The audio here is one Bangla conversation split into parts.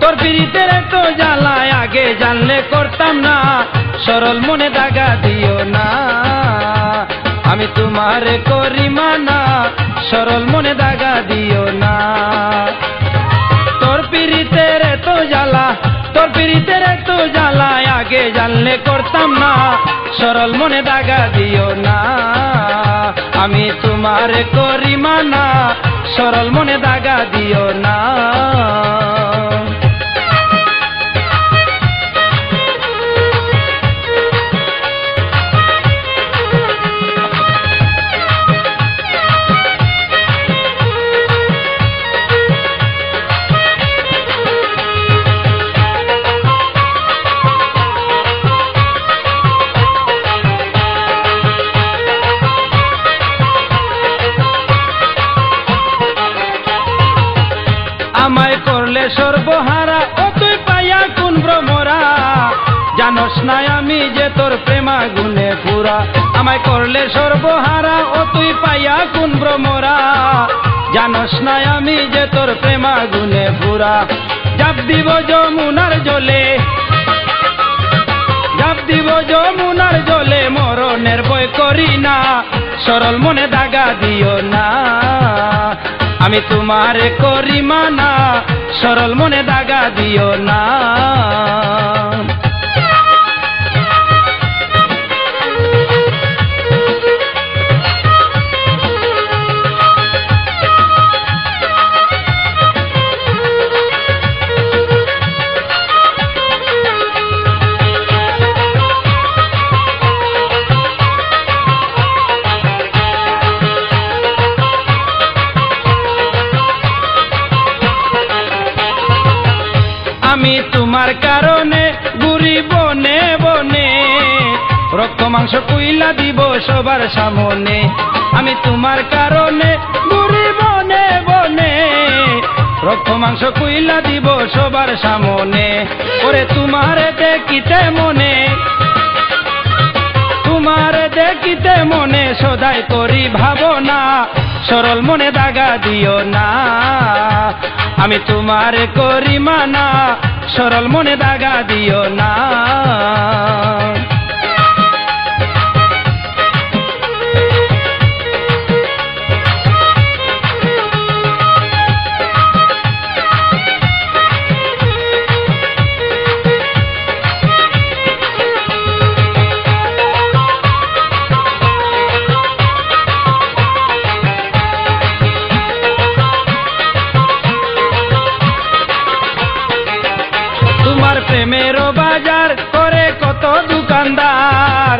তোর পিরিতের তো জ্বালায় আগে জানলে করতাম না, সরল মনে দাগা দিও না। আমি তোমারে করি মানা, সরল মনে দাগা দিও না। তোর পিরিতের তো জ্বালা, তোর পিরিতের তো জ্বালায় আগে জানলে করতাম না, সরল মনে দাগা দিও না। আমি তোমারে করি মানা, সরল মনে দাগা দিও না। আমায় করলে সর্বহারা, ও তুই পাইয়া কোন ভ্রমরা, জানোস না আমি যে তোর প্রেমা গুনে পুরা। আমায় করলে সর্বহারা, ও তুই পাইয়া কোন ভ্রমরা, জানোস না আমি যে তোর প্রেমা গুনে পুরা। জাপ দিব যমুনার জলে, জাপ দিব যমুনার জলে, মরণের ভয় করি না, সরল মনে দাগা দিও না। আমি তোমারে করি মানা, সরল মনে দাগা দিও না। আমি তোমার কারণে ঘুরি বনে বনে, রক্ত মাংস কুইলা দিব সবার সামনে। আমি তোমার কারণে ঘুরি বনে বনে, রক্ত মাংস কুইলা দিব সবার সামনে। ওরে তোমারে দেখিতে মনে, তোমারে দেখিতে মনে, সদাই করি ভাবনা, সরল মনে দাগা দিও না। আমি তোমারে করি মানা, সরল মনে দাগা দিও না। তোমার প্রেমেরও বাজার করে কত দোকানদার,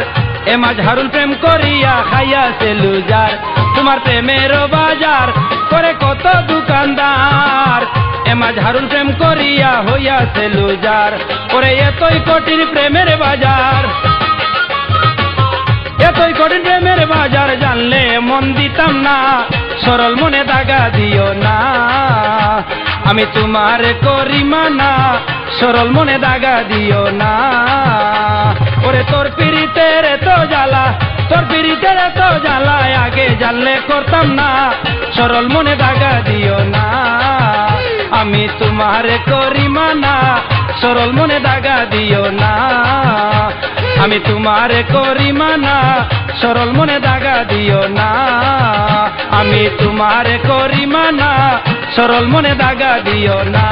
এমা ঝাড়ুল প্রেম করিয়া খাইয়াছে লুজার। তোমার প্রেমেরও বাজার করে কত দোকানদার, এমা ঝাড়ুল প্রেম করিয়া হইয়াছে লুজার। ওরে এতই কঠিন প্রেমের বাজার, এতই কঠিন প্রেমের বাজার, জানলে মন দিতাম না, সরল মনে দাগা দিও না। আমি তোমারে করি মানা, সরল মনে দাগা দিও না। ওরে তোর পিরিতের তো জ্বালা, তোর পিরিতের তো জ্বালা আগে জানলে করতাম না, সরল মনে দাগা দিও না। আমি তোমারে করি মানা, সরল মনে দাগা দিও না। আমি তোমারে করি মানা, সরল মনে দাগা দিও না। আমি তোমারে করি মানা, সরল মনে দাগা দিও না।